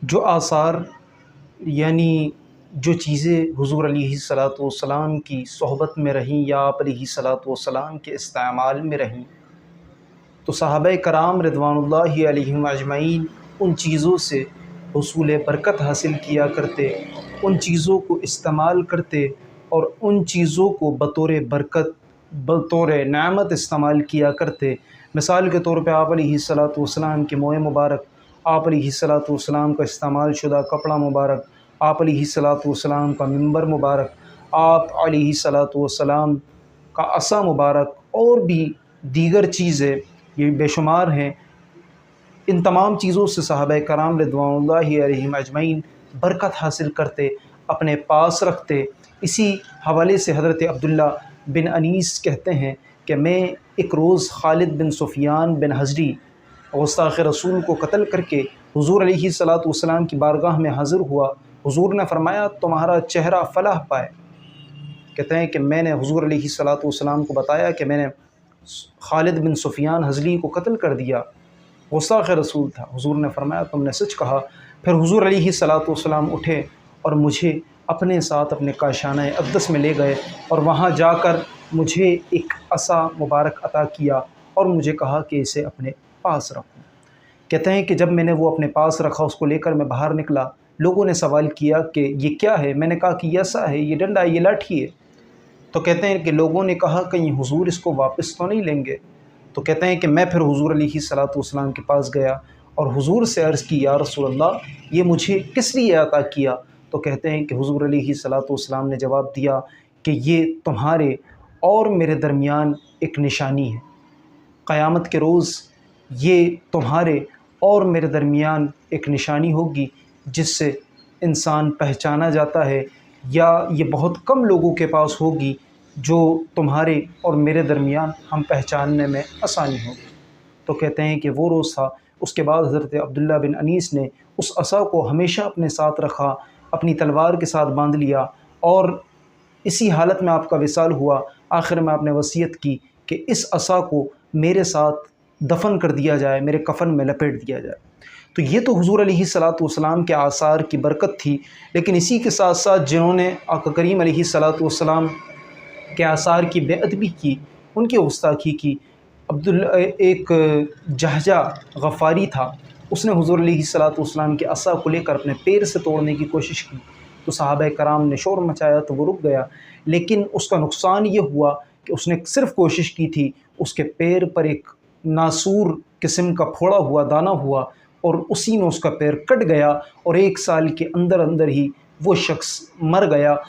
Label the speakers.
Speaker 1: جو آثار یعنی جو چیزیں حضور علیہ الصلاۃ والسلام کی صحبت میں رہیں یا آپ علیہ الصلاۃ والسلام کے استعمال میں رہیں، تو صحابہ کرام رضوان اللہ علیہم اجمعین ان چیزوں سے حصول برکت حاصل کیا کرتے، ان چیزوں کو استعمال کرتے اور ان چیزوں کو بطور برکت، بطور نعمت استعمال کیا کرتے۔ مثال کے طور پہ آپ علیہ الصلاۃ والسلام کے موئے مبارک، آپ علیہ الصلاۃ والسلام کا استعمال شدہ کپڑا مبارک، آپ علیہ الصلاۃ والسلام کا منبر مبارک، آپ علیہ الصلاۃ والسلام کا عصا مبارک اور بھی دیگر چیزیں یہ بے شمار ہیں۔ ان تمام چیزوں سے صحابہ کرام رضوان اللہ علیہم اجمعین برکت حاصل کرتے، اپنے پاس رکھتے۔ اسی حوالے سے حضرت عبداللہ بن انیس کہتے ہیں کہ میں ایک روز خالد بن سفیان بن حضری گستاخ رسول کو قتل کر کے حضور علیہ الصلاۃ والسلام کی بارگاہ میں حاضر ہوا۔ حضور نے فرمایا تمہارا چہرہ فلاح پائے۔ کہتے ہیں کہ میں نے حضور علیہ الصلاۃ والسلام کو بتایا کہ میں نے خالد بن سفیان حضری کو قتل کر دیا، گستاخ رسول تھا۔ حضور نے فرمایا تم نے سچ کہا۔ پھر حضور علیہ الصلاۃ والسلام اٹھے اور مجھے اپنے ساتھ اپنے کاشانہ اقدس میں لے گئے اور وہاں جا کر مجھے ایک عصا مبارک عطا کیا اور مجھے کہا کہ اسے اپنے پاس رکھو۔ کہتے ہیں کہ جب میں نے وہ اپنے پاس رکھا، اس کو لے کر میں باہر نکلا، لوگوں نے سوال کیا کہ یہ کیا ہے؟ میں نے کہا کہ یہ عصا ہے، یہ ڈنڈا ہے، یہ لاٹھی ہے۔ تو کہتے ہیں کہ لوگوں نے کہا کہیں حضور اس کو واپس تو نہیں لیں گے؟ تو کہتے ہیں کہ میں پھر حضور علیہ الصلاۃ والسلام کے پاس گیا اور حضور سے عرض کی یا رسول اللہ یہ مجھے کس لیے عطا کیا؟ تو کہتے ہیں کہ حضور علیہ الصلاۃ والسلام نے جواب دیا کہ یہ تمہارے اور میرے درمیان ایک نشانی ہے، قیامت کے روز یہ تمہارے اور میرے درمیان ایک نشانی ہوگی جس سے انسان پہچانا جاتا ہے، یا یہ بہت کم لوگوں کے پاس ہوگی جو تمہارے اور میرے درمیان ہم پہچاننے میں آسانی ہوگی۔ تو کہتے ہیں کہ وہ روز تھا۔ اس کے بعد حضرت عبداللہ بن انیس نے اس عصا کو ہمیشہ اپنے ساتھ رکھا، اپنی تلوار کے ساتھ باندھ لیا، اور اسی حالت میں آپ کا وصال ہوا۔ آخر میں آپ نے وصیت کی کہ اس عصا کو میرے ساتھ دفن کر دیا جائے، میرے کفن میں لپیٹ دیا جائے۔ تو یہ تو حضور علیہ الصلاۃ والسلام کے آثار کی برکت تھی، لیکن اسی کے ساتھ ساتھ جنہوں نے آقا کریم علیہ الصلاۃ والسلام کے آثار کی بے ادبی کی، ان کی گستاخی کی، ایک جہجہ غفاری تھا، اس نے حضور علیہ الصلاۃ والسلام کے عصا کو لے کر اپنے پیر سے توڑنے کی کوشش کی، تو صحابہ کرام نے شور مچایا تو وہ رک گیا، لیکن اس کا نقصان یہ ہوا کہ اس نے صرف کوشش کی تھی، اس کے پیر پر ایک ناسور قسم کا پھوڑا ہوا دانہ ہوا اور اسی میں اس کا پیر کٹ گیا اور 1 سال کے اندر اندر ہی وہ شخص مر گیا۔